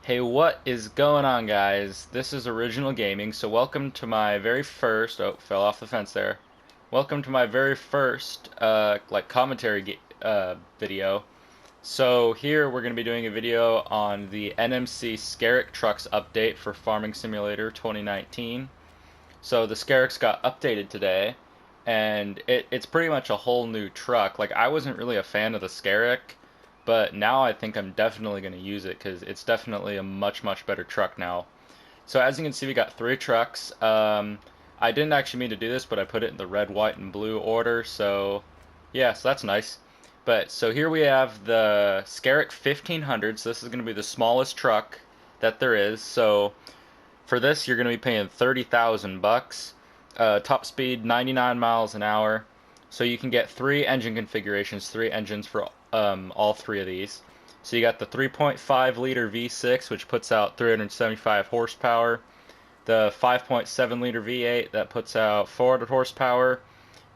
Hey, what is going on, guys? This is Original Gaming, so welcome to my very first, oh, fell off the fence there. Welcome to my very first, commentary video. So here we're going to be doing a video on the NMC Scarok Trucks update for Farming Simulator 2019. So the Scaroks got updated today, and it's pretty much a whole new truck. Like, I wasn't really a fan of the Scarok, but now I think I'm definitely going to use it because it's definitely a much better truck now. So as you can see, we got three trucks. I didn't actually mean to do this, but I put it in the red, white, and blue order. So yeah, so that's nice. But so here we have the Scarok 1500. So this is going to be the smallest truck that there is. So for this, you're going to be paying 30,000 bucks. Top speed 99 miles an hour. So you can get three engine configurations, three engines for all three of these. So you got the 3.5 liter V6, which puts out 375 horsepower, the 5.7 liter V8 that puts out 400 horsepower,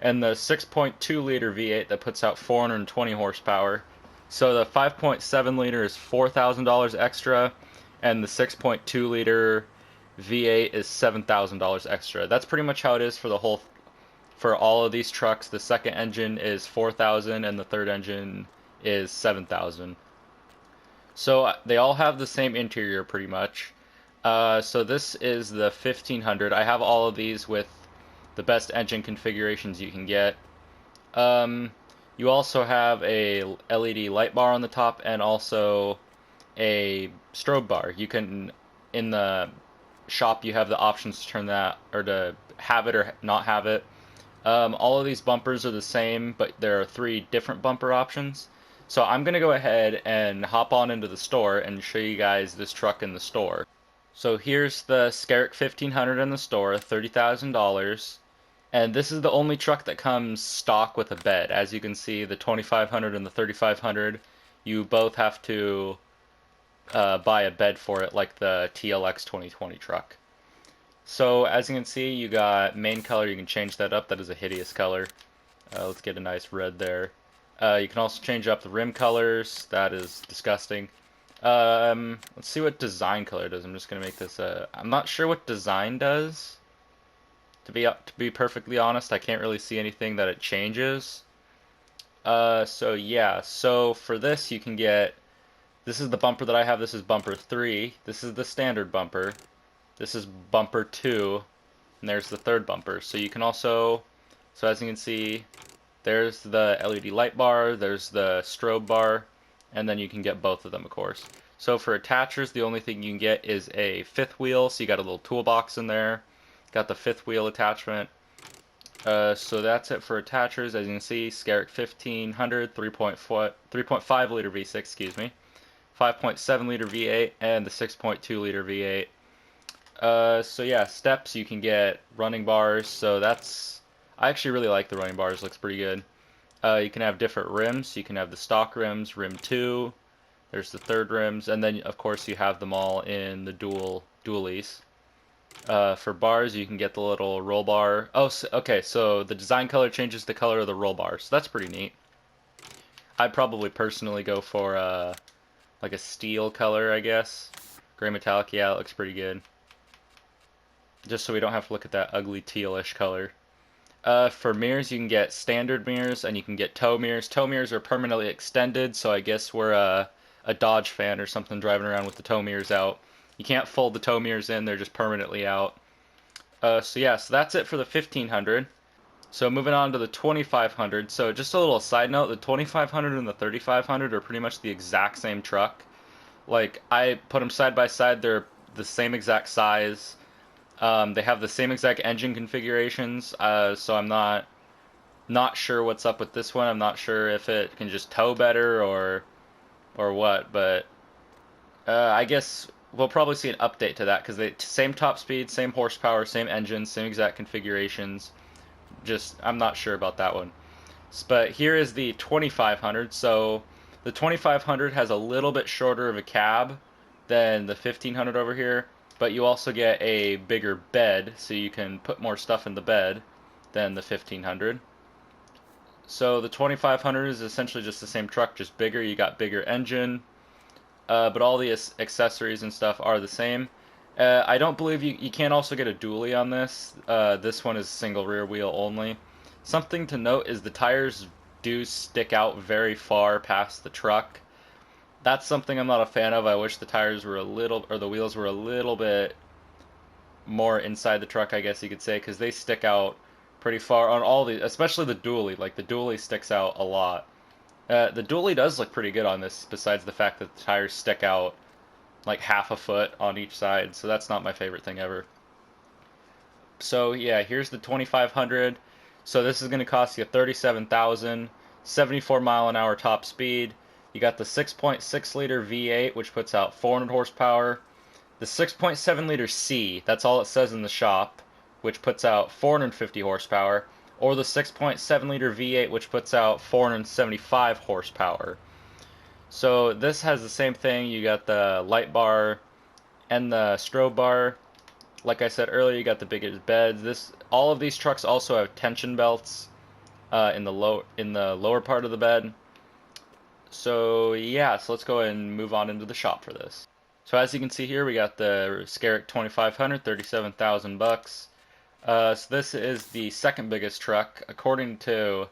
and the 6.2 liter V8 that puts out 420 horsepower. So the 5.7 liter is $4,000 extra, and the 6.2 liter V8 is $7,000 extra. That's pretty much how it is for all of these trucks. The second engine is 4,000 and the third engine is 7,000. So they all have the same interior pretty much. So this is the 1500. I have all of these with the best engine configurations you can get. You also have a LED light bar on the top and also a strobe bar. You can, in the shop, you have the options to turn that or to have it or not have it. All of these bumpers are the same, but there are three different bumper options. So I'm going to go ahead and hop on into the store and show you guys this truck in the store. So here's the Scarok 1500 in the store, $30,000. And this is the only truck that comes stock with a bed. As you can see, the 2500 and the 3500, you both have to buy a bed for it, like the TLX 2020 truck. So as you can see, you got main color. You can change that up. That is a hideous color. Let's get a nice red there. You can also change up the rim colors. That is disgusting. Let's see what design color does. I'm just gonna make this. I'm not sure what design does. To be perfectly honest, I can't really see anything that it changes. So yeah. So for this, you can get. This is the bumper that I have. This is bumper 3. This is the standard bumper. This is bumper 2, and there's the third bumper. So you can also, so as you can see, there's the LED light bar, there's the strobe bar, and then you can get both of them, of course. So for attachers, the only thing you can get is a fifth wheel, so you got a little toolbox in there. Got the fifth wheel attachment. So that's it for attachers. As you can see, Scarok 1500, 3.5 liter V6, excuse me, 5.7 liter V8, and the 6.2 liter V8. So yeah, steps, you can get running bars, so that's, I actually really like the running bars, looks pretty good. You can have different rims, you can have the stock rims, rim 2, there's the third rims, and then of course you have them all in the dualies. For bars, you can get the little roll bar. Oh, so, okay, so the design color changes the color of the roll bar, so that's pretty neat. I'd probably personally go for like a steel color, I guess. Gray metallic, yeah, it looks pretty good. Just so we don't have to look at that ugly tealish color. For mirrors, you can get standard mirrors and you can get tow mirrors. Tow mirrors are permanently extended, so I guess we're a Dodge fan or something driving around with the tow mirrors out. You can't fold the tow mirrors in, they're just permanently out. So yeah, so that's it for the 1500. So moving on to the 2500. So just a little side note, the 2500 and the 3500 are pretty much the exact same truck. Like, I put them side by side, they're the same exact size. They have the same exact engine configurations, so I'm not sure what's up with this one. I'm not sure if it can just tow better or what, but I guess we'll probably see an update to that because they same top speed, same horsepower, same engine, same exact configurations. Just I'm not sure about that one. But here is the 2500. So the 2500 has a little bit shorter of a cab than the 1500 over here, but you also get a bigger bed, so you can put more stuff in the bed than the 1500. So the 2500 is essentially just the same truck, just bigger. You got bigger engine. but all the accessories and stuff are the same. I don't believe you can also get a dually on this. This one is single rear wheel only. Something to note is the tires do stick out very far past the truck. That's something I'm not a fan of. I wish the tires were a little, or the wheels were a little bit more inside the truck, I guess you could say, because they stick out pretty far on all the, especially the dually. Like the dually sticks out a lot. The dually does look pretty good on this, besides the fact that the tires stick out like half a foot on each side, so that's not my favorite thing ever. So yeah, here's the 2500. So this is going to cost you 37,000, 74 mile an hour top speed. You got the 6.6 liter V8, which puts out 400 horsepower. The 6.7 liter C, that's all it says in the shop, which puts out 450 horsepower, or the 6.7 liter V8, which puts out 475 horsepower. So this has the same thing. You got the light bar and the strobe bar. Like I said earlier, you got the biggest beds. All of these trucks also have tension belts in the lower part of the bed. So yeah, so let's go ahead and move on into the shop for this. So as you can see here, we got the Scarok 2500, 37,000 bucks. So this is the second biggest truck, according to,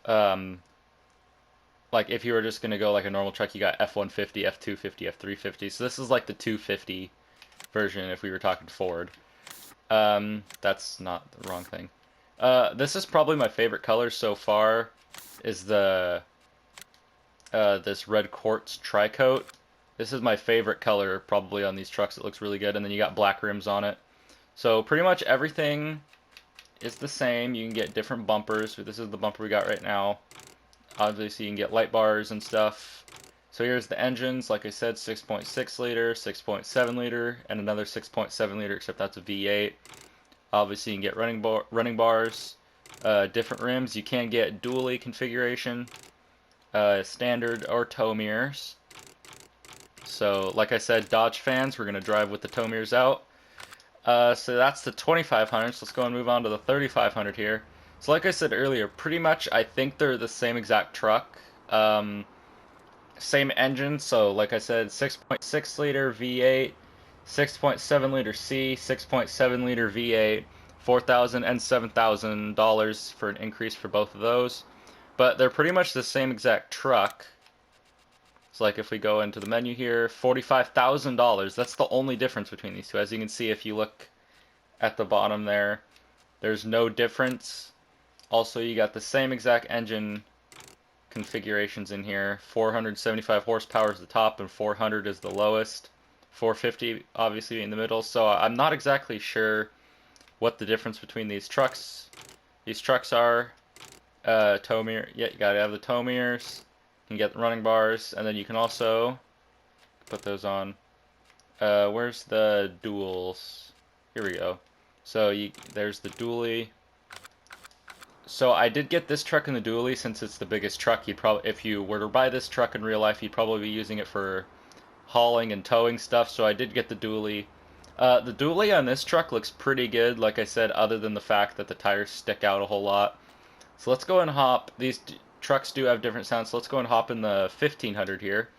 like if you were just gonna go like a normal truck, you got F-150, F-250, F-350. So this is like the 250 version if we were talking Ford. That's not the wrong thing. This is probably my favorite color so far, is the this red quartz tri-coat. This is my favorite color probably on these trucks. It looks really good, and then you got black rims on it. So pretty much everything is the same. You can get different bumpers. This is the bumper we got right now. Obviously you can get light bars and stuff. So here's the engines, like I said, 6.6 liter, 6.7 liter, and another 6.7 liter, except that's a V8. Obviously you can get running bars, different rims. You can get dually configuration, standard or tow mirrors. So like I said, Dodge fans, we're going to drive with the tow mirrors out. So that's the 2500, so let's go and move on to the 3500 here. So like I said earlier, pretty much I think they're the same exact truck. Same engine, so like I said, 6.6 liter V8, 6.7 liter C, 6.7 liter V8, $4,000 and $7,000 for an increase for both of those. But they're pretty much the same exact truck. So like if we go into the menu here, $45,000, that's the only difference between these two. As you can see, if you look at the bottom there, there's no difference. Also, you got the same exact engine configurations in here. 475 horsepower is the top and 400 is the lowest. 450 obviously in the middle. So I'm not exactly sure what the difference between these trucks are. Tow mirror, yeah, you gotta have the tow mirrors. You can get the running bars, and then you can also put those on. Where's the duals? Here we go. So there's the dually. So I did get this truck in the dually since it's the biggest truck. You'd probably, if you were to buy this truck in real life, you'd probably be using it for hauling and towing stuff. So I did get the dually. The dually on this truck looks pretty good, like I said, other than the fact that the tires stick out a whole lot. So let's go and hop. These trucks do have different sounds, so let's go and hop in the 1500 here.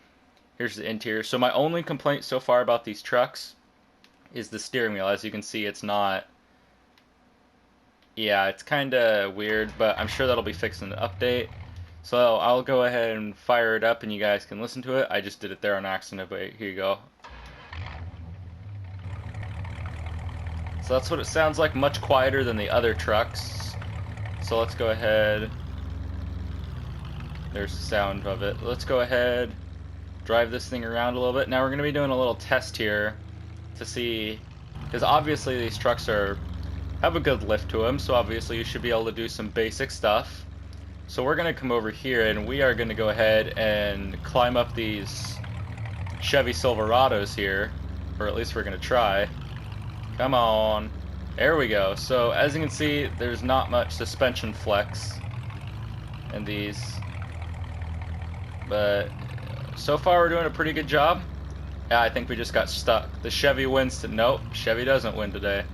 Here's the interior. So my only complaint so far about these trucks is the steering wheel. As you can see, it's not... Yeah, it's kind of weird, but I'm sure that'll be fixed in the update. So I'll go ahead and fire it up and you guys can listen to it. I just did it there on accident, but here you go. So that's what it sounds like, much quieter than the other trucks. So let's go ahead. There's the sound of it. Let's go ahead, drive this thing around a little bit. Now we're going to be doing a little test here to see, because obviously these trucks have a good lift to them, so obviously you should be able to do some basic stuff. So we're going to come over here and we are going to go ahead and climb up these Chevy Silverados here, or at least we're going to try. Come on. There we go. So as you can see, there's not much suspension flex in these, but so far we're doing a pretty good job. Yeah, I think we just got stuck. The Chevy wins to... Nope, Chevy doesn't win today.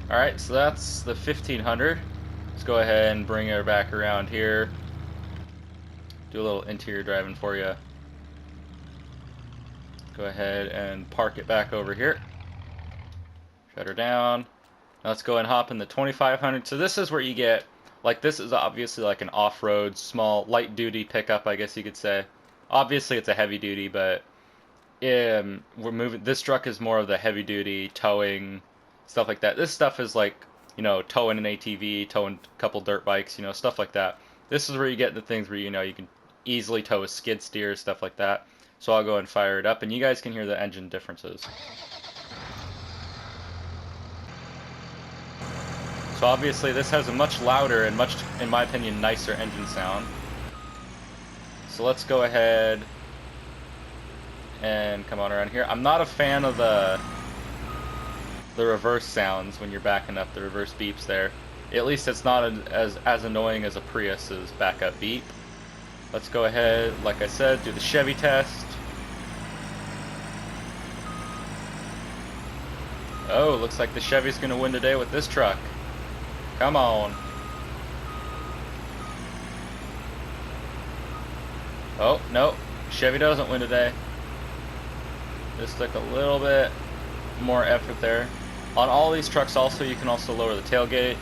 Alright, so that's the 1500. Let's go ahead and bring her back around here. Do a little interior driving for you. Go ahead and park it back over here. Shut her down. Now let's go and hop in the 2500. So this is where you get, like, this is obviously like an off-road, small, light-duty pickup, I guess you could say. Obviously it's a heavy-duty, but we're moving. This truck is more of the heavy-duty towing, stuff like that. This stuff is like, you know, towing an ATV, towing a couple dirt bikes, you know, stuff like that. This is where you get the things where, you know, you can easily tow a skid steer, stuff like that. So I'll go and fire it up, and you guys can hear the engine differences. So obviously this has a much louder and much, in my opinion, nicer engine sound. So let's go ahead and come on around here. I'm not a fan of the reverse sounds when you're backing up, the reverse beeps there. At least it's not as annoying as a Prius's backup beep. Let's go ahead, like I said, do the Chevy test. Oh, looks like the Chevy's gonna win today with this truck. Come on. Oh, no. Chevy doesn't win today. This took a little bit more effort there. On all these trucks also, you can also lower the tailgate.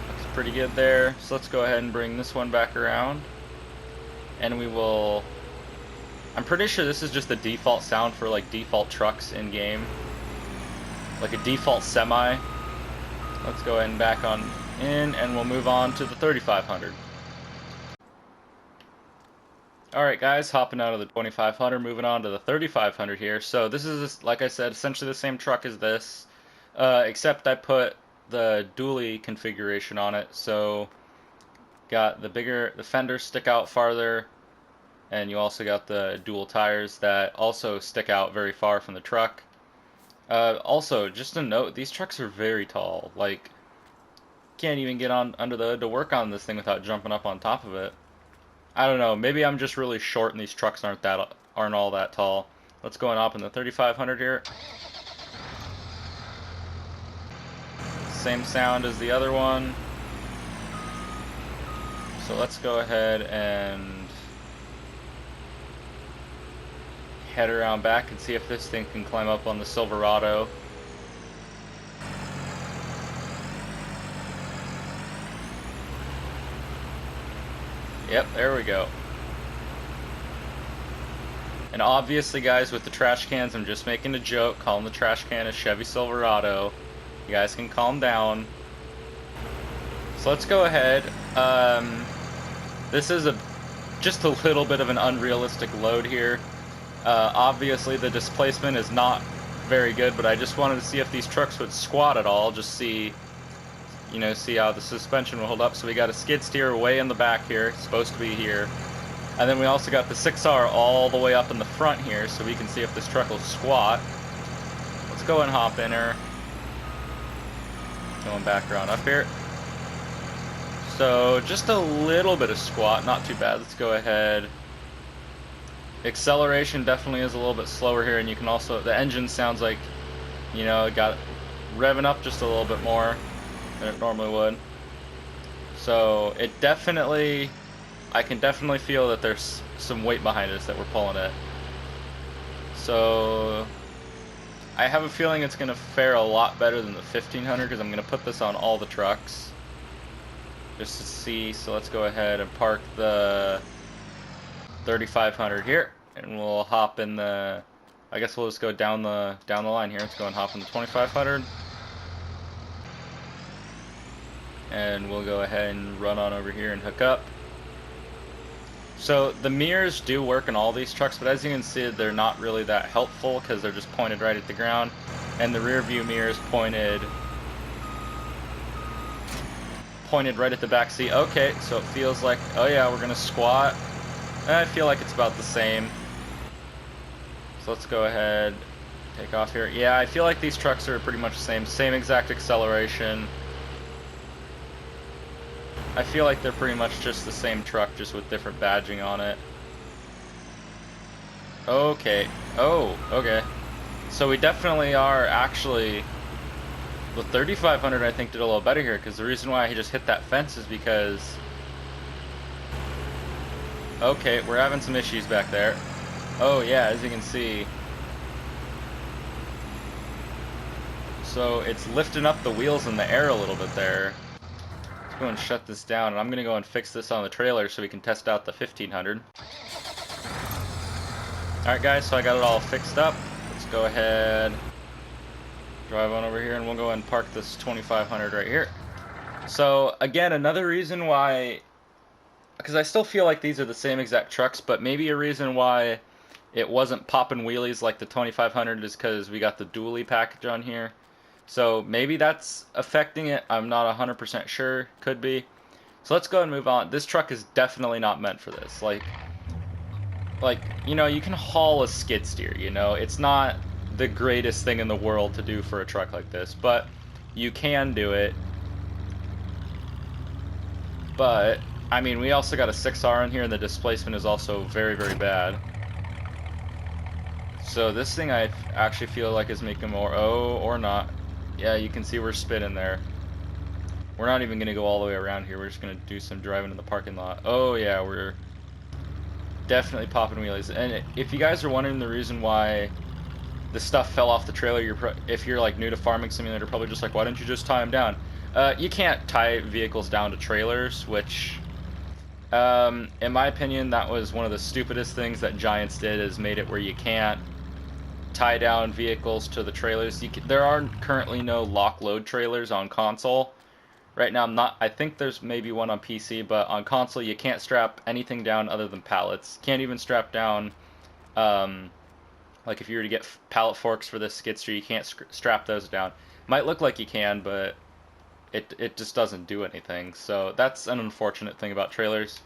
Looks pretty good there. So let's go ahead and bring this one back around. And we will... I'm pretty sure this is just the default sound for like default trucks in game. Like a default semi. Let's go ahead and back on in, and we'll move on to the 3500. Alright guys, hopping out of the 2500, moving on to the 3500 here. So this is, like I said, essentially the same truck as this, except I put the dually configuration on it. So got the fenders stick out farther, and you also got the dual tires that also stick out very far from the truck. Also, just a note, these trucks are very tall. Like, can't even get on under the hood to work on this thing without jumping up on top of it. I don't know, maybe I'm just really short and these trucks aren't all that tall. Let's go and hop in the 3500 here. Same sound as the other one. So let's go ahead and head around back and see if this thing can climb up on the Silverado. Yep, there we go. And obviously, guys, with the trash cans, I'm just making a joke, calling the trash can a Chevy Silverado. You guys can calm down. So let's go ahead. This is just a little bit of an unrealistic load here. Obviously the displacement is not very good, but I just wanted to see if these trucks would squat at all, just see, you know, see how the suspension will hold up. So we got a skid steer way in the back here, it's supposed to be here. And then we also got the 6R all the way up in the front here, so we can see if this truck will squat. Let's go and hop in her. Going back around up here. So just a little bit of squat, not too bad. Let's go ahead. Acceleration definitely is a little bit slower here, and you can also, the engine sounds like, you know, it got revving up just a little bit more than it normally would. So it definitely, I can definitely feel that there's some weight behind us that we're pulling it. So I have a feeling it's going to fare a lot better than the 1500, because I'm going to put this on all the trucks just to see. So let's go ahead and park the 3500 here, and we'll hop in the, I guess we'll just go down the line here. Let's go and hop in the 2500, and we'll go ahead and run on over here and hook up. So the mirrors do work in all these trucks, but as you can see, they're not really that helpful because they're just pointed right at the ground, and the rear view mirror is pointed right at the back seat. Okay, so it feels like, oh yeah, we're gonna squat. I feel like it's about the same. So let's go ahead, take off here. Yeah, I feel like these trucks are pretty much the same exact acceleration. I feel like they're pretty much just the same truck, just with different badging on it. Okay. Oh, okay. So we definitely are actually... The 3500 I think did a little better here, because the reason why he just hit that fence is because... Okay, we're having some issues back there. Oh yeah, as you can see, so it's lifting up the wheels in the air a little bit there. Let's go and shut this down, and I'm gonna go and fix this on the trailer so we can test out the 1500. Alright guys, so I got it all fixed up. Let's go ahead, drive on over here, and we'll go and park this 2500 right here. So again, another reason why, because I still feel like these are the same exact trucks, but maybe a reason why it wasn't popping wheelies like the 2500 is because we got the dually package on here. So maybe that's affecting it. I'm not 100% sure. Could be. So let's go and move on. This truck is definitely not meant for this. Like, you know, you can haul a skid steer, you know. It's not the greatest thing in the world to do for a truck like this, but you can do it. But, I mean, we also got a 6R in here, and the displacement is also very, very bad. So this thing I actually feel like is making more... Oh, or not. Yeah, you can see we're spinning there. We're not even going to go all the way around here. We're just going to do some driving in the parking lot. Oh, yeah, we're definitely popping wheelies. And if you guys are wondering the reason why the stuff fell off the trailer, if you're like new to Farming Simulator, probably just like, why don't you just tie them down? You can't tie vehicles down to trailers, which, in my opinion, that was one of the stupidest things that Giants did, is made it where you can't tie down vehicles to the trailers. There are currently no lock load trailers on console. Right now, I think there's maybe one on PC, but on console you can't strap anything down other than pallets. Can't even strap down, like if you were to get pallet forks for this skid steer, you can't strap those down. Might look like you can, but it just doesn't do anything. So that's an unfortunate thing about trailers.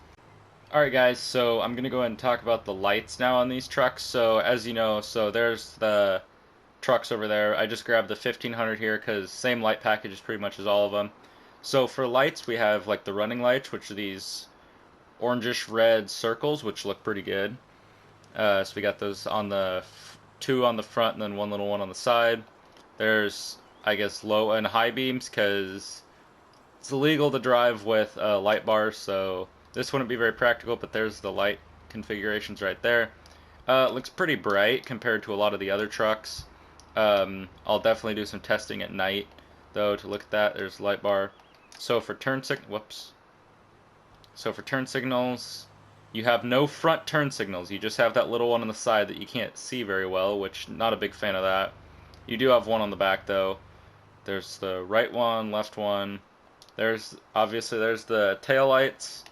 Alright guys, so I'm going to go ahead and talk about the lights now on these trucks. So as you know, so there's the trucks over there. I just grabbed the 1500 here because same light package pretty much as all of them. So for lights, we have like the running lights, which are these orangish red circles, which look pretty good. So we got those on the two on the front and then one little one on the side. There's, I guess, low and high beams because it's illegal to drive with light bars, so this wouldn't be very practical, but there's the light configurations right there. It looks pretty bright compared to a lot of the other trucks. I'll definitely do some testing at night, though, to look at that. There's light bar. So for turn signals, you have no front turn signals. You just have that little one on the side that you can't see very well, which not a big fan of that. You do have one on the back, though. There's the right one, left one. Obviously there's the tail lights.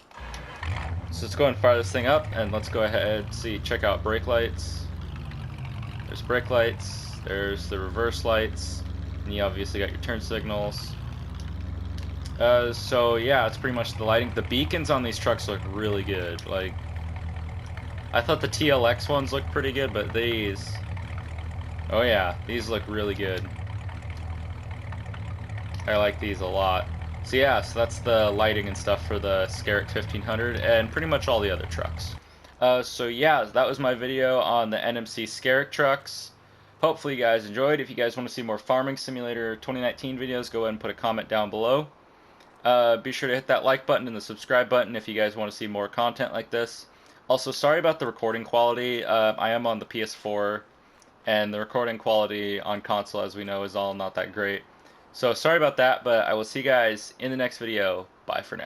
So let's go and fire this thing up, and let's go ahead and check out brake lights. There's brake lights, there's the reverse lights, and you obviously got your turn signals. So yeah, it's pretty much the lighting. The beacons on these trucks look really good. Like, I thought the TLX ones looked pretty good, but these, oh yeah, these look really good. I like these a lot. So yeah, so that's the lighting and stuff for the Scarok 1500 and pretty much all the other trucks. So yeah, that was my video on the NMC Scarok trucks. Hopefully you guys enjoyed. If you guys want to see more Farming Simulator 2019 videos, go ahead and put a comment down below. Be sure to hit that like button and the subscribe button if you guys want to see more content like this. Also, sorry about the recording quality. I am on the PS4, and the recording quality on console, as we know, is all not that great. So sorry about that, but I will see you guys in the next video. Bye for now.